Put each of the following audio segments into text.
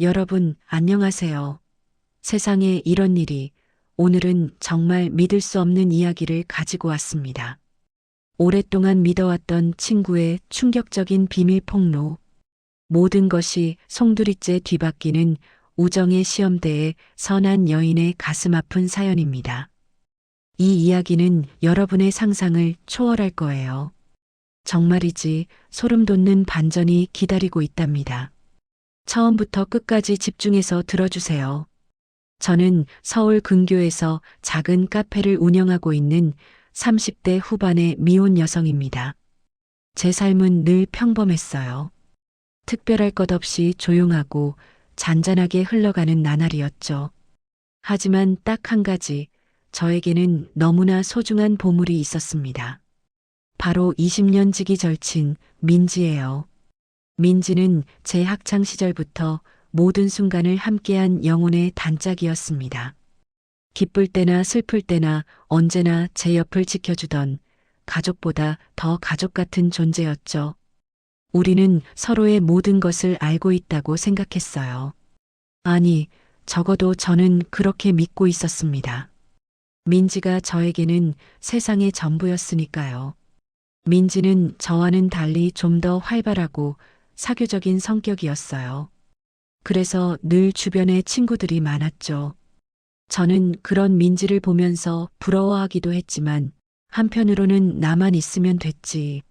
여러분, 안녕하세요. 세상에 이런 일이 오늘은 정말 믿을 수 없는 이야기를 가지고 왔습니다. 오랫동안 믿어왔던 친구의 충격적인 비밀 폭로. 모든 것이 송두리째 뒤바뀌는 우정의 시험대에 선한 여인의 가슴 아픈 사연입니다. 이 이야기는 여러분의 상상을 초월할 거예요. 정말이지 소름 돋는 반전이 기다리고 있답니다. 처음부터 끝까지 집중해서 들어주세요. 저는 서울 근교에서 작은 카페를 운영하고 있는 30대 후반의 미혼 여성입니다. 제 삶은 늘 평범했어요. 특별할 것 없이 조용하고 잔잔하게 흘러가는 나날이었죠. 하지만 딱 한 가지, 저에게는 너무나 소중한 보물이 있었습니다. 바로 20년 지기 절친 민지예요. 민지는 제 학창 시절부터 모든 순간을 함께한 영혼의 단짝이었습니다. 기쁠 때나 슬플 때나 언제나 제 옆을 지켜주던 가족보다 더 가족 같은 존재였죠. 우리는 서로의 모든 것을 알고 있다고 생각했어요. 아니, 적어도 저는 그렇게 믿고 있었습니다. 민지가 저에게는 세상의 전부였으니까요. 민지는 저와는 달리 좀 더 활발하고 사교적인 성격이었어요. 그래서 늘 주변에 친구들이 많았죠. 저는 그런 민지를 보면서 부러워하기도 했지만 한편으로는 나만 있으면 됐지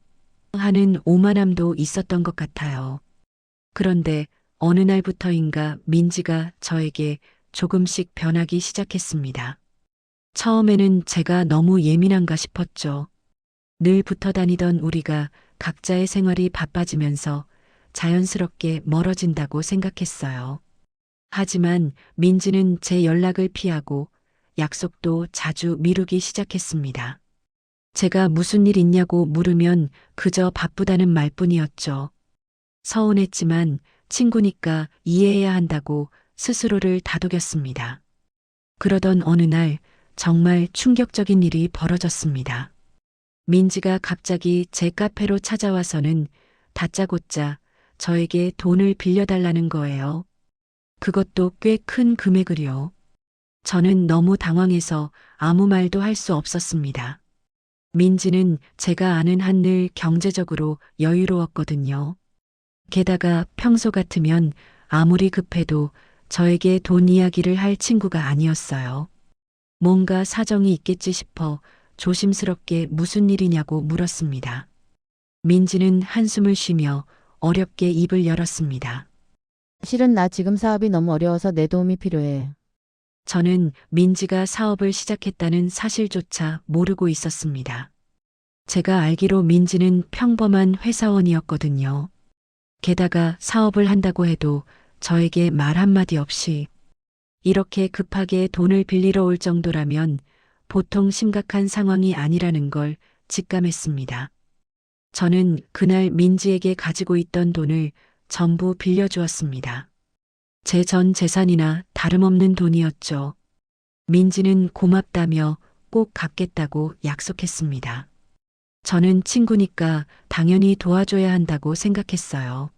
하는 오만함도 있었던 것 같아요. 그런데 어느 날부터인가 민지가 저에게 조금씩 변하기 시작했습니다. 처음에는 제가 너무 예민한가 싶었죠. 늘 붙어 다니던 우리가 각자의 생활이 바빠지면서 자연스럽게 멀어진다고 생각했어요. 하지만 민지는 제 연락을 피하고 약속도 자주 미루기 시작했습니다. 제가 무슨 일 있냐고 물으면 그저 바쁘다는 말뿐이었죠. 서운했지만 친구니까 이해해야 한다고 스스로를 다독였습니다. 그러던 어느 날 정말 충격적인 일이 벌어졌습니다. 민지가 갑자기 제 카페로 찾아와서는 다짜고짜 저에게 돈을 빌려달라는 거예요. 그것도 꽤 큰 금액을요. 저는 너무 당황해서 아무 말도 할 수 없었습니다. 민지는 제가 아는 한 늘 경제적으로 여유로웠거든요. 게다가 평소 같으면 아무리 급해도 저에게 돈 이야기를 할 친구가 아니었어요. 뭔가 사정이 있겠지 싶어 조심스럽게 무슨 일이냐고 물었습니다. 민지는 한숨을 쉬며 어렵게 입을 열었습니다. 실은 나 지금 사업이 너무 어려워서 내 도움이 필요해. 저는 민지가 사업을 시작했다는 사실조차 모르고 있었습니다. 제가 알기로 민지는 평범한 회사원이었거든요. 게다가 사업을 한다고 해도 저에게 말 한마디 없이 이렇게 급하게 돈을 빌리러 올 정도라면 보통 심각한 상황이 아니라는 걸 직감했습니다. 저는 그날 민지에게 가지고 있던 돈을 전부 빌려주었습니다. 제 전 재산이나 다름없는 돈이었죠. 민지는 고맙다며 꼭 갚겠다고 약속했습니다. 저는 친구니까 당연히 도와줘야 한다고 생각했어요.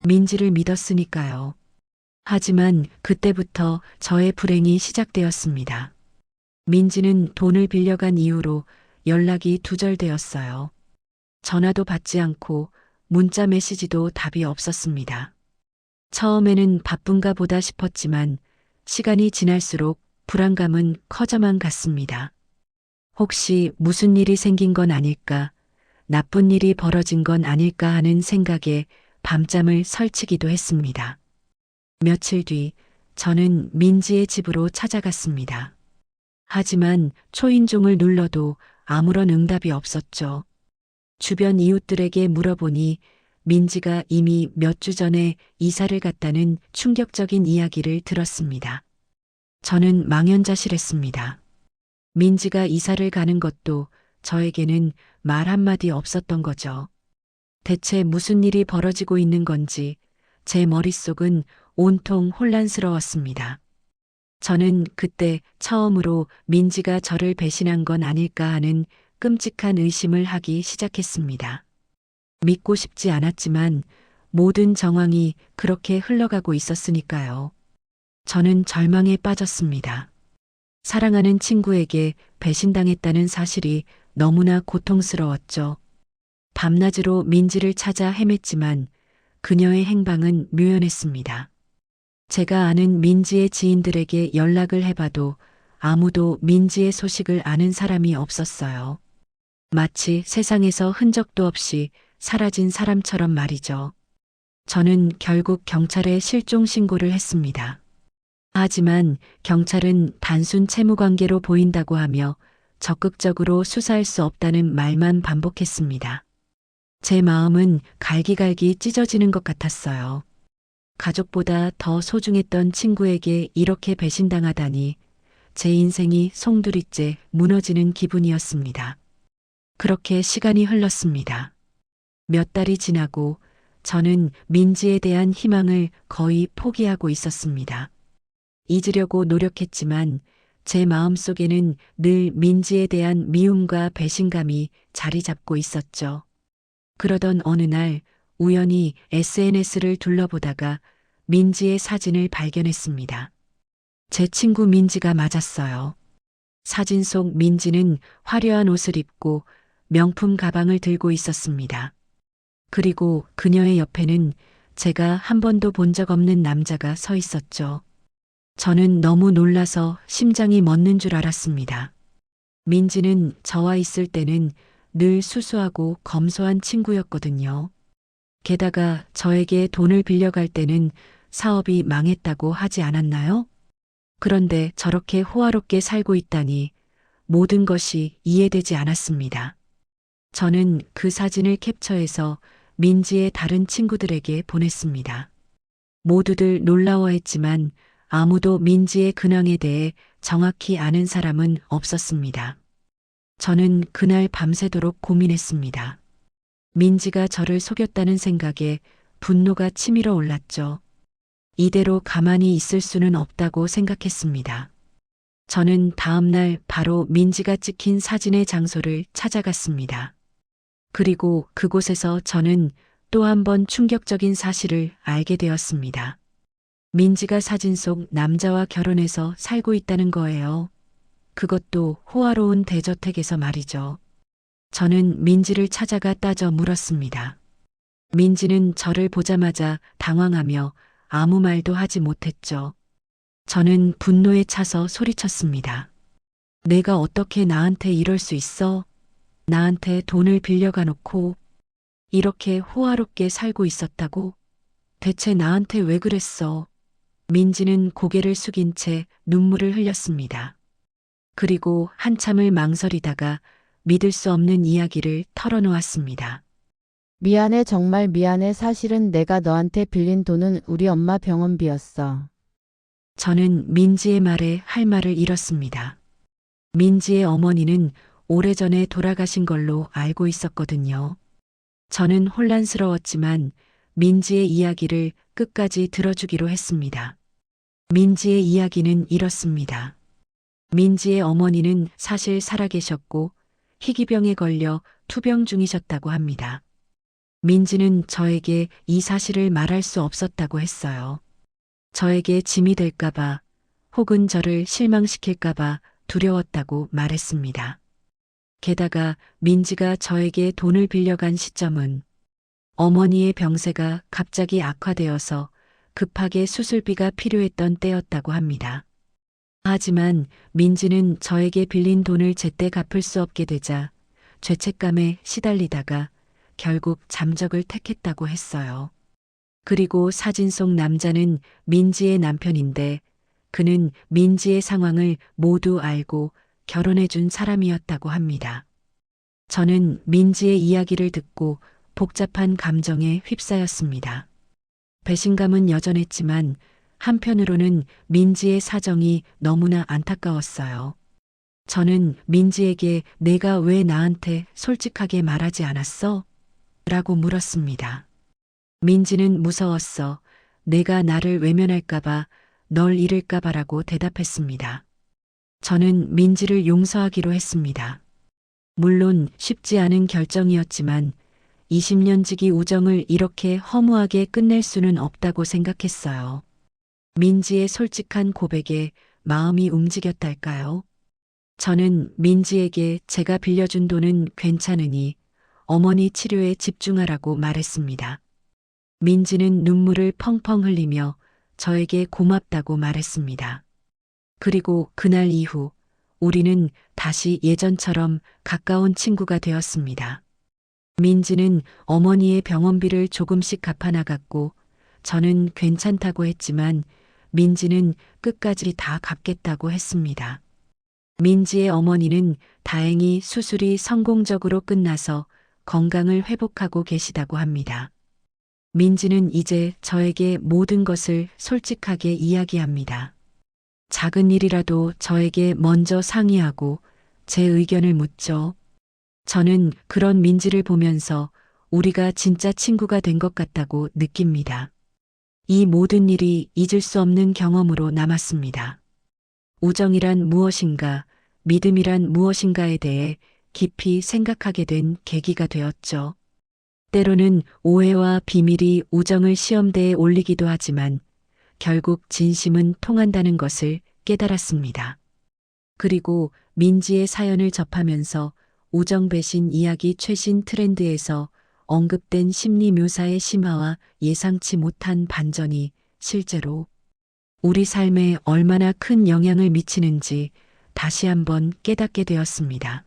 민지를 믿었으니까요. 하지만 그때부터 저의 불행이 시작되었습니다. 민지는 돈을 빌려간 이후로 연락이 두절되었어요. 전화도 받지 않고 문자 메시지도 답이 없었습니다. 처음에는 바쁜가 보다 싶었지만 시간이 지날수록 불안감은 커져만 갔습니다. 혹시 무슨 일이 생긴 건 아닐까, 나쁜 일이 벌어진 건 아닐까 하는 생각에 밤잠을 설치기도 했습니다. 며칠 뒤 저는 민지의 집으로 찾아갔습니다. 하지만 초인종을 눌러도 아무런 응답이 없었죠. 주변 이웃들에게 물어보니 민지가 이미 몇 주 전에 이사를 갔다는 충격적인 이야기를 들었습니다. 저는 망연자실했습니다. 민지가 이사를 가는 것도 저에게는 말 한마디 없었던 거죠. 대체 무슨 일이 벌어지고 있는 건지 제 머릿속은 온통 혼란스러웠습니다. 저는 그때 처음으로 민지가 저를 배신한 건 아닐까 하는 끔찍한 의심을 하기 시작했습니다. 믿고 싶지 않았지만 모든 정황이 그렇게 흘러가고 있었으니까요. 저는 절망에 빠졌습니다. 사랑하는 친구에게 배신당했다는 사실이 너무나 고통스러웠죠. 밤낮으로 민지를 찾아 헤맸지만 그녀의 행방은 묘연했습니다. 제가 아는 민지의 지인들에게 연락을 해봐도 아무도 민지의 소식을 아는 사람이 없었어요. 마치 세상에서 흔적도 없이 사라진 사람처럼 말이죠. 저는 결국 경찰에 실종 신고를 했습니다. 하지만 경찰은 단순 채무 관계로 보인다고 하며 적극적으로 수사할 수 없다는 말만 반복했습니다. 제 마음은 갈기갈기 찢어지는 것 같았어요. 가족보다 더 소중했던 친구에게 이렇게 배신당하다니 제 인생이 송두리째 무너지는 기분이었습니다. 그렇게 시간이 흘렀습니다. 몇 달이 지나고 저는 민지에 대한 희망을 거의 포기하고 있었습니다. 잊으려고 노력했지만 제 마음속에는 늘 민지에 대한 미움과 배신감이 자리 잡고 있었죠. 그러던 어느 날 우연히 SNS를 둘러보다가 민지의 사진을 발견했습니다. 제 친구 민지가 맞았어요. 사진 속 민지는 화려한 옷을 입고 명품 가방을 들고 있었습니다. 그리고 그녀의 옆에는 제가 한 번도 본 적 없는 남자가 서 있었죠. 저는 너무 놀라서 심장이 멎는 줄 알았습니다. 민지는 저와 있을 때는 늘 수수하고 검소한 친구였거든요. 게다가 저에게 돈을 빌려갈 때는 사업이 망했다고 하지 않았나요? 그런데 저렇게 호화롭게 살고 있다니 모든 것이 이해되지 않았습니다. 저는 그 사진을 캡처해서 민지의 다른 친구들에게 보냈습니다. 모두들 놀라워했지만 아무도 민지의 근황에 대해 정확히 아는 사람은 없었습니다. 저는 그날 밤새도록 고민했습니다. 민지가 저를 속였다는 생각에 분노가 치밀어 올랐죠. 이대로 가만히 있을 수는 없다고 생각했습니다. 저는 다음 날 바로 민지가 찍힌 사진의 장소를 찾아갔습니다. 그리고 그곳에서 저는 또 한 번 충격적인 사실을 알게 되었습니다. 민지가 사진 속 남자와 결혼해서 살고 있다는 거예요. 그것도 호화로운 대저택에서 말이죠. 저는 민지를 찾아가 따져 물었습니다. 민지는 저를 보자마자 당황하며 아무 말도 하지 못했죠. 저는 분노에 차서 소리쳤습니다. 내가 어떻게 나한테 이럴 수 있어? 나한테 돈을 빌려가 놓고 이렇게 호화롭게 살고 있었다고? 대체 나한테 왜 그랬어? 민지는 고개를 숙인 채 눈물을 흘렸습니다. 그리고 한참을 망설이다가 믿을 수 없는 이야기를 털어놓았습니다. 미안해, 정말 미안해. 사실은 내가 너한테 빌린 돈은 우리 엄마 병원비였어. 저는 민지의 말에 할 말을 잃었습니다. 민지의 어머니는 오래전에 돌아가신 걸로 알고 있었거든요. 저는 혼란스러웠지만 민지의 이야기를 끝까지 들어주기로 했습니다. 민지의 이야기는 이렇습니다. 민지의 어머니는 사실 살아계셨고 희귀병에 걸려 투병 중이셨다고 합니다. 민지는 저에게 이 사실을 말할 수 없었다고 했어요. 저에게 짐이 될까봐 혹은 저를 실망시킬까봐 두려웠다고 말했습니다. 게다가 민지가 저에게 돈을 빌려간 시점은 어머니의 병세가 갑자기 악화되어서 급하게 수술비가 필요했던 때였다고 합니다. 하지만 민지는 저에게 빌린 돈을 제때 갚을 수 없게 되자 죄책감에 시달리다가 결국 잠적을 택했다고 했어요. 그리고 사진 속 남자는 민지의 남편인데 그는 민지의 상황을 모두 알고 결혼해준 사람이었다고 합니다. 저는 민지의 이야기를 듣고 복잡한 감정에 휩싸였습니다. 배신감은 여전했지만 한편으로는 민지의 사정이 너무나 안타까웠어요. 저는 민지에게 내가 왜 나한테 솔직하게 말하지 않았어? 라고 물었습니다. 민지는 무서웠어. 내가 나를 외면할까봐, 널 잃을까봐라고 대답했습니다. 저는 민지를 용서하기로 했습니다. 물론 쉽지 않은 결정이었지만 20년 지기 우정을 이렇게 허무하게 끝낼 수는 없다고 생각했어요. 민지의 솔직한 고백에 마음이 움직였달까요? 저는 민지에게 제가 빌려준 돈은 괜찮으니 어머니 치료에 집중하라고 말했습니다. 민지는 눈물을 펑펑 흘리며 저에게 고맙다고 말했습니다. 그리고 그날 이후 우리는 다시 예전처럼 가까운 친구가 되었습니다. 민지는 어머니의 병원비를 조금씩 갚아나갔고 저는 괜찮다고 했지만 민지는 끝까지 다 갚겠다고 했습니다. 민지의 어머니는 다행히 수술이 성공적으로 끝나서 건강을 회복하고 계시다고 합니다. 민지는 이제 저에게 모든 것을 솔직하게 이야기합니다. 작은 일이라도 저에게 먼저 상의하고 제 의견을 묻죠. 저는 그런 민지를 보면서 우리가 진짜 친구가 된 것 같다고 느낍니다. 이 모든 일이 잊을 수 없는 경험으로 남았습니다. 우정이란 무엇인가, 믿음이란 무엇인가에 대해 깊이 생각하게 된 계기가 되었죠. 때로는 오해와 비밀이 우정을 시험대에 올리기도 하지만 결국 진심은 통한다는 것을 깨달았습니다. 그리고 민지의 사연을 접하면서 우정 배신 이야기 최신 트렌드에서 언급된 심리 묘사의 심화와 예상치 못한 반전이 실제로 우리 삶에 얼마나 큰 영향을 미치는지 다시 한번 깨닫게 되었습니다.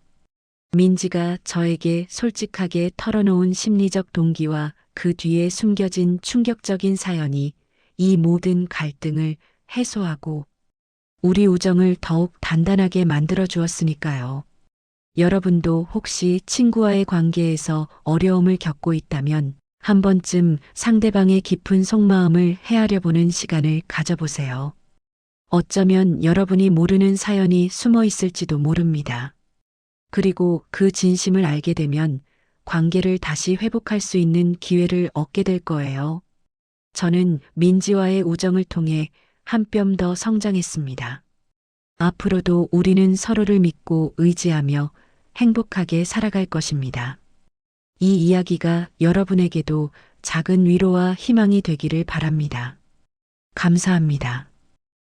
민지가 저에게 솔직하게 털어놓은 심리적 동기와 그 뒤에 숨겨진 충격적인 사연이 이 모든 갈등을 해소하고 우리 우정을 더욱 단단하게 만들어 주었으니까요. 여러분도 혹시 친구와의 관계에서 어려움을 겪고 있다면 한 번쯤 상대방의 깊은 속마음을 헤아려 보는 시간을 가져보세요. 어쩌면 여러분이 모르는 사연이 숨어 있을지도 모릅니다. 그리고 그 진심을 알게 되면 관계를 다시 회복할 수 있는 기회를 얻게 될 거예요. 저는 민지와의 우정을 통해 한 뼘 더 성장했습니다. 앞으로도 우리는 서로를 믿고 의지하며 행복하게 살아갈 것입니다. 이 이야기가 여러분에게도 작은 위로와 희망이 되기를 바랍니다. 감사합니다.